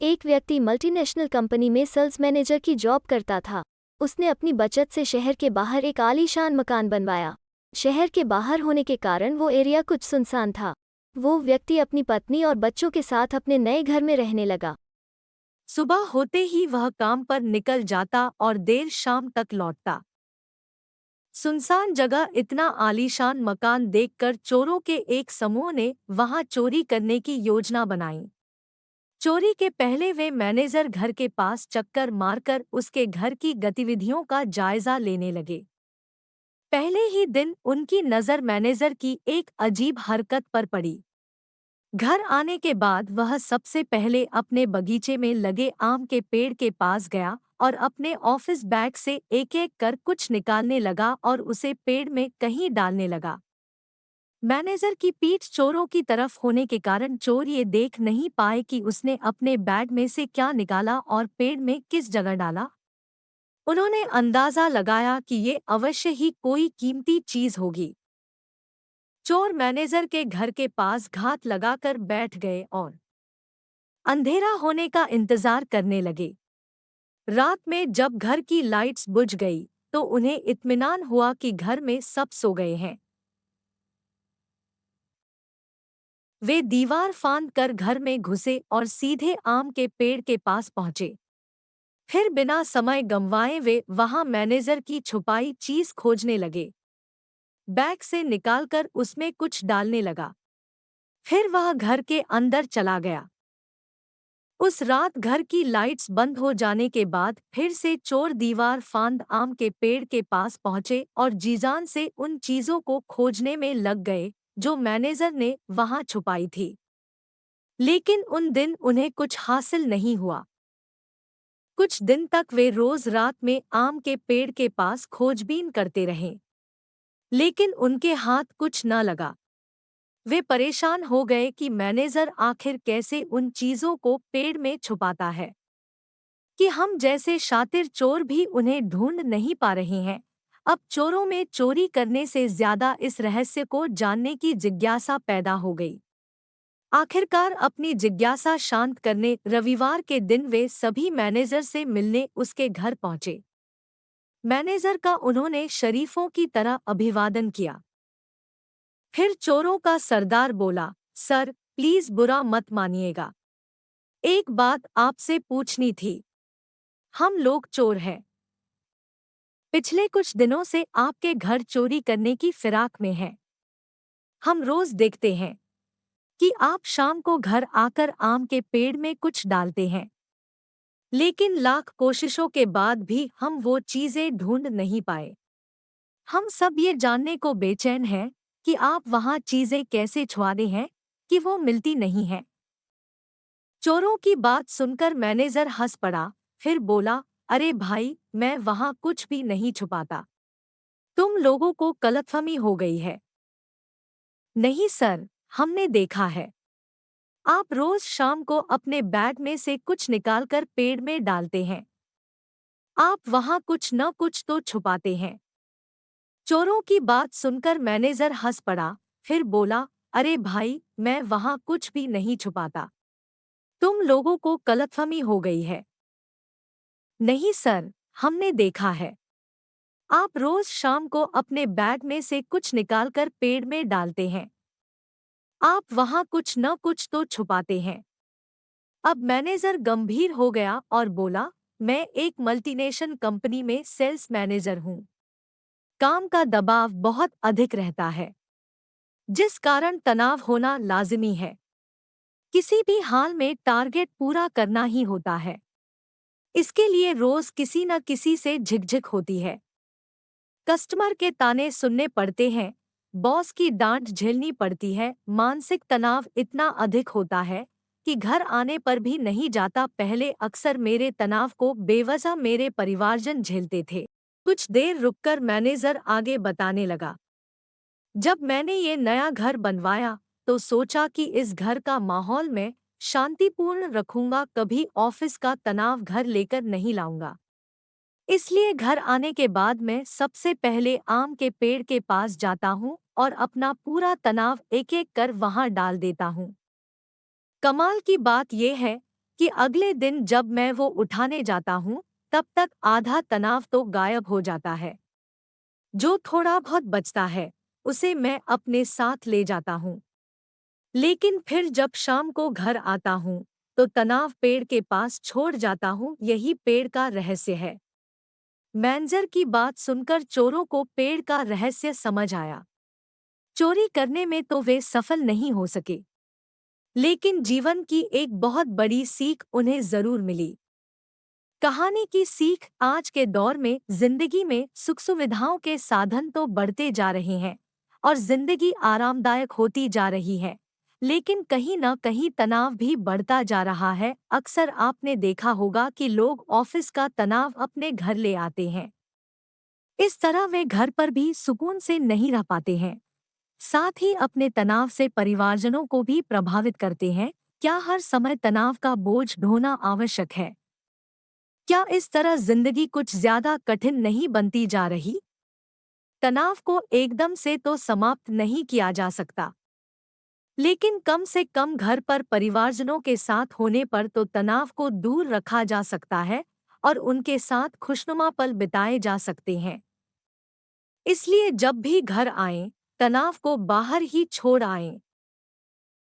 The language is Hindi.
एक व्यक्ति मल्टीनेशनल कंपनी में सेल्स मैनेजर की जॉब करता था। उसने अपनी बचत से शहर के बाहर एक आलीशान मकान बनवाया। शहर के बाहर होने के कारण वो एरिया कुछ सुनसान था। वो व्यक्ति अपनी पत्नी और बच्चों के साथ अपने नए घर में रहने लगा। सुबह होते ही वह काम पर निकल जाता और देर शाम तक लौटता। सुनसान जगह इतना आलीशान मकान देखकर चोरों के एक समूह ने वहां चोरी करने की योजना बनाई। चोरी के पहले वे मैनेजर घर के पास चक्कर मारकर उसके घर की गतिविधियों का जायजा लेने लगे। पहले ही दिन उनकी नज़र मैनेजर की एक अजीब हरकत पर पड़ी। घर आने के बाद वह सबसे पहले अपने बगीचे में लगे आम के पेड़ के पास गया और अपने ऑफिस बैग से एक एक कर कुछ निकालने लगा और उसे पेड़ में कहीं डालने लगा। मैनेजर की पीठ चोरों की तरफ होने के कारण चोर ये देख नहीं पाए कि उसने अपने बैग में से क्या निकाला और पेड़ में किस जगह डाला। उन्होंने अंदाजा लगाया कि ये अवश्य ही कोई कीमती चीज होगी। चोर मैनेजर के घर के पास घात लगाकर बैठ गए और अंधेरा होने का इंतजार करने लगे। रात में जब घर की लाइट्स बुझ गई तो उन्हें इत्मीनान हुआ कि घर में सब सो गए हैं। वे दीवार फांद कर घर में घुसे और सीधे आम के पेड़ के पास पहुंचे। फिर बिना समय गंवाए वे वहां मैनेजर की छुपाई चीज खोजने लगे। बैग से निकालकर उसमें कुछ डालने लगा। फिर वह घर के अंदर चला गया। उस रात घर की लाइट्स बंद हो जाने के बाद फिर से चोर दीवार फांद आम के पेड़ के पास पहुंचे और जीजान से उन चीजों को खोजने में लग गए जो मैनेजर ने वहां छुपाई थी। लेकिन उन दिन उन्हें कुछ हासिल नहीं हुआ। कुछ दिन तक वे रोज रात में आम के पेड़ के पास खोजबीन करते रहे, लेकिन उनके हाथ कुछ न लगा। वे परेशान हो गए कि मैनेजर आखिर कैसे उन चीजों को पेड़ में छुपाता है, कि हम जैसे शातिर चोर भी उन्हें ढूंढ नहीं पा रहे हैं। अब चोरों में चोरी करने से ज्यादा इस रहस्य को जानने की जिज्ञासा पैदा हो गई। आखिरकार अपनी जिज्ञासा शांत करने रविवार के दिन वे सभी मैनेजर से मिलने उसके घर पहुंचे। मैनेजर का उन्होंने शरीफों की तरह अभिवादन किया। फिर चोरों का सरदार बोला, सर प्लीज बुरा मत मानिएगा, एक बात आपसे पूछनी थी। हम लोग चोर हैं। पिछले कुछ दिनों से आपके घर चोरी करने की फिराक में हैं। हम रोज देखते हैं कि आप शाम को घर आकर आम के पेड़ में कुछ डालते हैं, लेकिन लाख कोशिशों के बाद भी हम वो चीजें ढूंढ नहीं पाए। हम सब ये जानने को बेचैन हैं कि आप वहाँ चीजें कैसे छुपाते हैं कि वो मिलती नहीं हैं। चोरों की बात सुनकर मैनेजर हंस पड़ा, फिर बोला, अरे भाई, मैं वहाँ कुछ भी नहीं छुपाता। तुम लोगों को गलतफहमी हो गई है। नहीं सर, हमने देखा है। आप रोज शाम को अपने बैग में से कुछ निकालकर पेड़ में डालते हैं। आप वहाँ कुछ न कुछ तो छुपाते हैं। चोरों की बात सुनकर मैनेजर हंस पड़ा, फिर बोला, अरे भाई, मैं वहाँ कुछ भी नहीं छुपाता। तुम लोगों को गलतफहमी हो गई है। नहीं सर, हमने देखा है। आप रोज शाम को अपने बैग में से कुछ निकालकर पेड़ में डालते हैं। आप वहाँ कुछ न कुछ तो छुपाते हैं। अब मैनेजर गंभीर हो गया और बोला, मैं एक मल्टीनेशनल कंपनी में सेल्स मैनेजर हूँ। काम का दबाव बहुत अधिक रहता है, जिस कारण तनाव होना लाजिमी है। किसी भी हाल में टारगेट पूरा करना ही होता है। इसके लिए रोज किसी न किसी से झिकझिक होती है। कस्टमर के ताने सुनने पड़ते हैं, बॉस की डांट झेलनी पड़ती है। मानसिक तनाव इतना अधिक होता है कि घर आने पर भी नहीं जाता। पहले अक्सर मेरे तनाव को बेवजह मेरे परिवारजन झेलते थे। कुछ देर रुककर मैनेजर आगे बताने लगा, जब मैंने ये नया घर बनवाया तो सोचा कि इस घर का माहौल मैं शांतिपूर्ण रखूंगा, कभी ऑफिस का तनाव घर लेकर नहीं लाऊंगा। इसलिए घर आने के बाद मैं सबसे पहले आम के पेड़ के पास जाता हूँ और अपना पूरा तनाव एक एक कर वहां डाल देता हूँ। कमाल की बात यह है कि अगले दिन जब मैं वो उठाने जाता हूँ, तब तक आधा तनाव तो गायब हो जाता है। जो थोड़ा बहुत बचता है, उसे मैं अपने साथ ले जाता हूँ। लेकिन फिर जब शाम को घर आता हूँ, तो तनाव पेड़ के पास छोड़ जाता हूँ। यही पेड़ का रहस्य है। मैनेजर की बात सुनकर चोरों को पेड़ का रहस्य समझ आया। चोरी करने में तो वे सफल नहीं हो सके, लेकिन जीवन की एक बहुत बड़ी सीख उन्हें जरूर मिली। कहानी की सीख, आज के दौर में जिंदगी में सुख सुविधाओं के साधन तो बढ़ते जा रहे हैं और जिंदगी आरामदायक होती जा रही है, लेकिन कहीं न कहीं तनाव भी बढ़ता जा रहा है। अक्सर आपने देखा होगा कि लोग ऑफिस का तनाव अपने घर ले आते हैं। इस तरह वे घर पर भी सुकून से नहीं रह पाते हैं। साथ ही अपने तनाव से परिवारजनों को भी प्रभावित करते हैं। क्या हर समय तनाव का बोझ ढोना आवश्यक है? क्या इस तरह जिंदगी कुछ ज्यादा कठिन नहीं बनती जा रही? तनाव को एकदम से तो समाप्त नहीं किया जा सकता, लेकिन कम से कम घर पर परिवारजनों के साथ होने पर तो तनाव को दूर रखा जा सकता है और उनके साथ खुशनुमा पल बिताए जा सकते हैं। इसलिए जब भी घर आएं, तनाव को बाहर ही छोड़ आएं।